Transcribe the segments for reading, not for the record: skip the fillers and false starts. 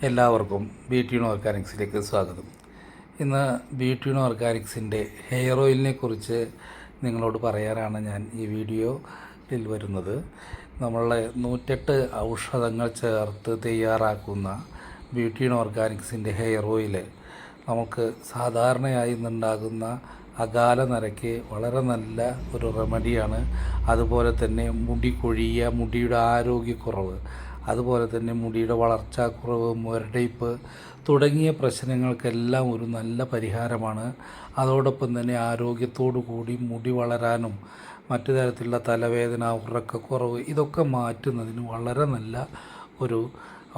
എല്ലാവർക്കും ബ്യൂട്ടിയൂൺ ഓർഗാനിക്സിലേക്ക് സ്വാഗതം. ഇന്ന് ബ്യൂട്ടിയൂൺ ഓർഗാനിക്സിൻ്റെ ഹെയർ ഓയിലിനെ കുറിച്ച് നിങ്ങളോട് പറയാനാണ് ഞാൻ ഈ വീഡിയോയിൽ വരുന്നത്. നമ്മളെ 108 ഔഷധങ്ങൾ ചേർത്ത് തയ്യാറാക്കുന്ന ബ്യൂട്ടിയൂൺ ഓർഗാനിക്സിൻ്റെ ഹെയർ ഓയിൽ നമുക്ക് സാധാരണയായി ഇന്നുണ്ടാകുന്ന അകാല നരയ്ക്ക് വളരെ നല്ല ഒരു റെമഡിയാണ്. അതുപോലെ തന്നെ മുടി കൊഴിയുക, മുടിയുടെ ആരോഗ്യക്കുറവ്, അതുപോലെ തന്നെ മുടിയുടെ വളർച്ചാക്കുറവ്, മുരടിപ്പ് തുടങ്ങിയ പ്രശ്നങ്ങൾക്കെല്ലാം ഒരു നല്ല പരിഹാരമാണ്. അതോടൊപ്പം തന്നെ ആരോഗ്യത്തോടു കൂടി മുടി വളരാനും മറ്റു തരത്തിലുള്ള തലവേദന, ഉറക്കക്കുറവ് ഇതൊക്കെ മാറ്റുന്നതിന് വളരെ നല്ല ഒരു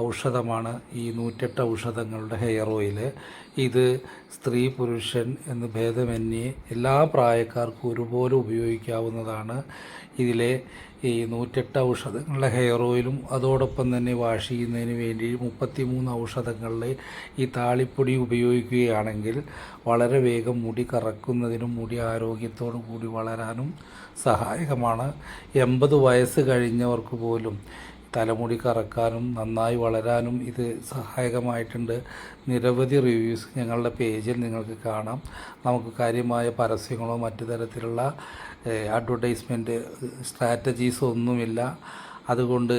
ഔഷധമാണ് ഈ 108 ഔഷധങ്ങളുടെ ഹെയർ ഓയിൽ. ഇത് സ്ത്രീ പുരുഷൻ എന്ന് ഭേദമന്യേ എല്ലാ പ്രായക്കാർക്കും ഒരുപോലെ ഉപയോഗിക്കാവുന്നതാണ്. ഇതിലെ ഈ 108 ഔഷധങ്ങളുടെ ഹെയർ ഓയിലും അതോടൊപ്പം തന്നെ വാഷ് ചെയ്യുന്നതിന് വേണ്ടി 33 ഔഷധങ്ങളിലെ ഈ താളിപ്പൊടി ഉപയോഗിക്കുകയാണെങ്കിൽ വളരെ വേഗം മുടി കറക്കുന്നതിനും മുടി ആരോഗ്യത്തോടു കൂടി വളരാനും സഹായകമാണ്. 80 വയസ്സ് കഴിഞ്ഞവർക്ക് പോലും തലമുടി കറക്കാനും നന്നായി വളരാനും ഇത് സഹായകമായിട്ടുണ്ട്. നിരവധി റിവ്യൂസ് ഞങ്ങളുടെ പേജിൽ നിങ്ങൾക്ക് കാണാം. നമുക്ക് കാര്യമായ പരസ്യങ്ങളോ മറ്റു തരത്തിലുള്ള അഡ്വർടൈസ്മെൻറ്റ് സ്ട്രാറ്റജീസോ ഒന്നുമില്ല. അതുകൊണ്ട്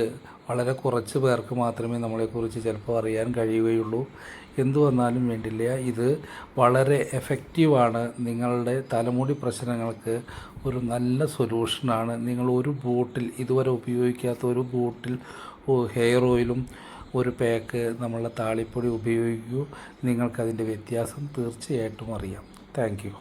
വളരെ കുറച്ച് പേർക്ക് മാത്രമേ നമ്മളെക്കുറിച്ച് ചിലപ്പോൾ അറിയാൻ കഴിയുകയുള്ളൂ. എന്തു വന്നാലും വേണ്ടില്ല, ഇത് വളരെ എഫക്റ്റീവാണ്. നിങ്ങളുടെ തലമുടി പ്രശ്നങ്ങൾക്ക് ഒരു നല്ല സൊല്യൂഷനാണ്. നിങ്ങൾ ഒരു ബോട്ടിൽ, ഇതുവരെ ഉപയോഗിക്കാത്ത ഒരു ബോട്ടിൽ ഹെയർ ഓയിലും ഒരു പാക്ക് നമ്മളുടെ താളിപ്പൊടി ഉപയോഗിക്കൂ. നിങ്ങൾക്കതിൻ്റെ വ്യത്യാസം തീർച്ചയായിട്ടും അറിയാം. Thank you.